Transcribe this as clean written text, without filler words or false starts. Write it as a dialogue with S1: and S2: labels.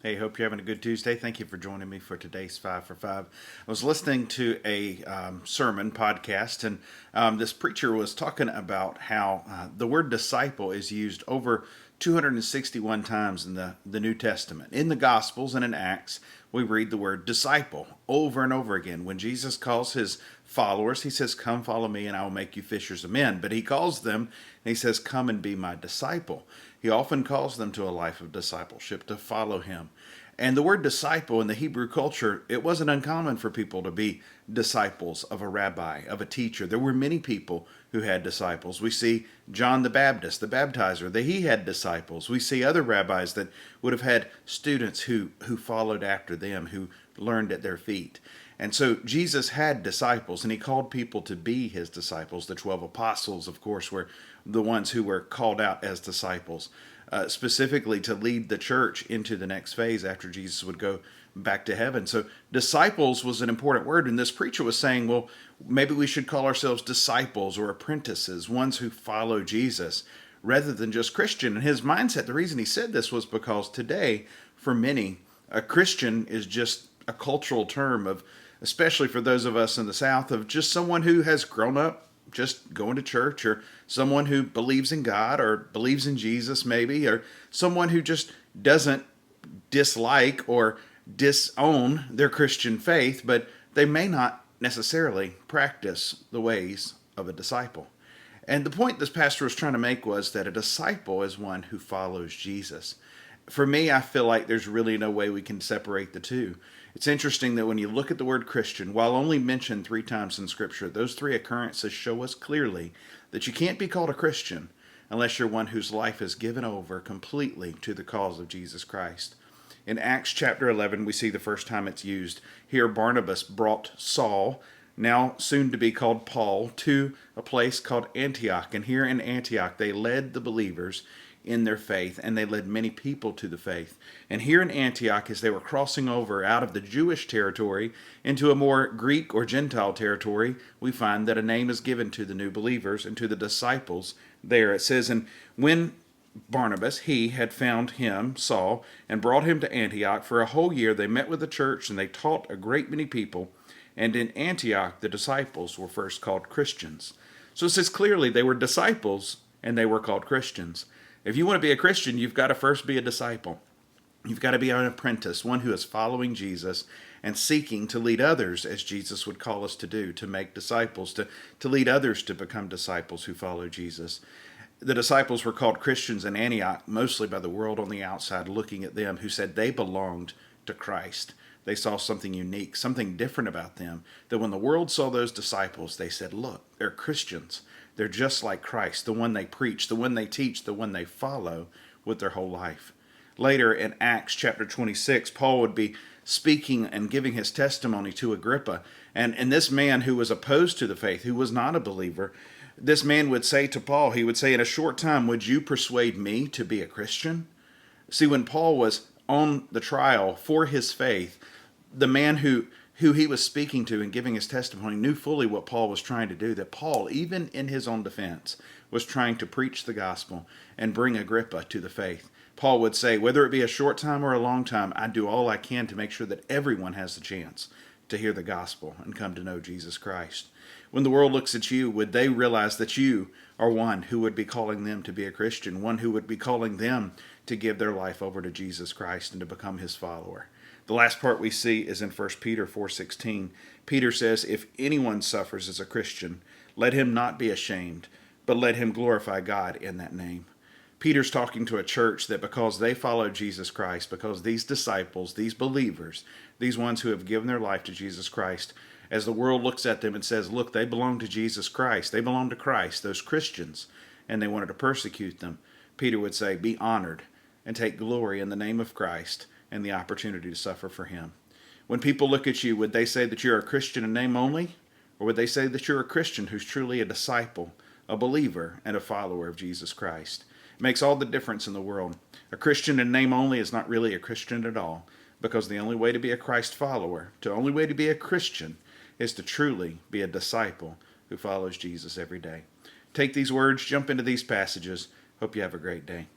S1: Hey, hope you're having a good Tuesday. Thank you for joining me for today's 5 for 5. I was listening to a sermon podcast, and this preacher was talking about how the word disciple is used over 261 times in the New Testament. In the Gospels and in Acts, we read the word disciple over and over again. When Jesus calls his followers, he says, "Come follow me and I will make you fishers of men." But he calls them and he says, "Come and be my disciple." He often calls them to a life of discipleship, to follow him. And the word disciple in the Hebrew culture, it wasn't uncommon for people to be disciples of a rabbi, of a teacher. There were many people who had disciples. We see John the Baptist, the baptizer, that he had disciples. We see other rabbis that would have had students who followed after them, who learned at their feet. And so Jesus had disciples, and he called people to be his disciples. The 12 apostles, of course, were the ones who were called out as disciples, specifically to lead the church into the next phase after Jesus would go back to heaven. So disciples was an important word, and this preacher was saying, well, maybe we should call ourselves disciples or apprentices, ones who follow Jesus, rather than just Christian. And his mindset, the reason he said this was because today, for many, a Christian is just a cultural term of, especially for those of us in the South, of just someone who has grown up just going to church, or someone who believes in God or believes in Jesus maybe, or someone who just doesn't dislike or disown their Christian faith, but they may not necessarily practice the ways of a disciple. And the point this pastor was trying to make was that a disciple is one who follows Jesus. For me, I feel like there's really no way we can separate the two. It's interesting that when you look at the word Christian, while only mentioned 3 times in Scripture, those 3 occurrences show us clearly that you can't be called a Christian unless you're one whose life is given over completely to the cause of Jesus Christ. In Acts chapter 11, we see the first time it's used. Here, Barnabas brought Saul, now soon to be called Paul, to a place called Antioch. And here in Antioch, they led the believers in their faith, and they led many people to the faith. And here in Antioch, as they were crossing over out of the Jewish territory into a more Greek or Gentile territory, we find that a name is given to the new believers and to the disciples there. It says, "And when Barnabas, he had found him, Saul, and brought him to Antioch, for a whole year they met with the church, and they taught a great many people. And in Antioch, the disciples were first called Christians." So it says clearly they were disciples, and they were called Christians. If you want to be a Christian, you've got to first be a disciple. You've got to be an apprentice, one who is following Jesus and seeking to lead others as Jesus would call us to do, to make disciples, to lead others to become disciples who follow Jesus. The disciples were called Christians in Antioch, mostly by the world on the outside looking at them, who said they belonged to Christ. They saw something unique, something different about them, that when the world saw those disciples, they said, look, they're Christians. They're just like Christ, the one they preach, the one they teach, the one they follow with their whole life. Later in Acts chapter 26, Paul would be speaking and giving his testimony to Agrippa. And this man who was opposed to the faith, who was not a believer, this man would say to Paul, he would say, "In a short time, would you persuade me to be a Christian?" See, when Paul was on the trial for his faith, the man who he was speaking to and giving his testimony knew fully what Paul was trying to do, that Paul, even in his own defense, was trying to preach the gospel and bring Agrippa to the faith. Paul would say, whether it be a short time or a long time, I do all I can to make sure that everyone has the chance to hear the gospel and come to know Jesus Christ. When the world looks at you, would they realize that you are one who would be calling them to be a Christian, one who would be calling them to give their life over to Jesus Christ and to become his follower? The last part we see is in 1 Peter 4:16. Peter says, "If anyone suffers as a Christian, let him not be ashamed, but let him glorify God in that name." Peter's talking to a church that because they follow Jesus Christ, because these disciples, these believers, these ones who have given their life to Jesus Christ, as the world looks at them and says, look, they belong to Jesus Christ, they belong to Christ, those Christians, and they wanted to persecute them, Peter would say, be honored and take glory in the name of Christ and the opportunity to suffer for him. When people look at you, would they say that you're a Christian in name only? Or would they say that you're a Christian who's truly a disciple, a believer, and a follower of Jesus Christ? It makes all the difference in the world. A Christian in name only is not really a Christian at all, because the only way to be a Christ follower, the only way to be a Christian, is to truly be a disciple who follows Jesus every day. Take these words, jump into these passages. Hope you have a great day.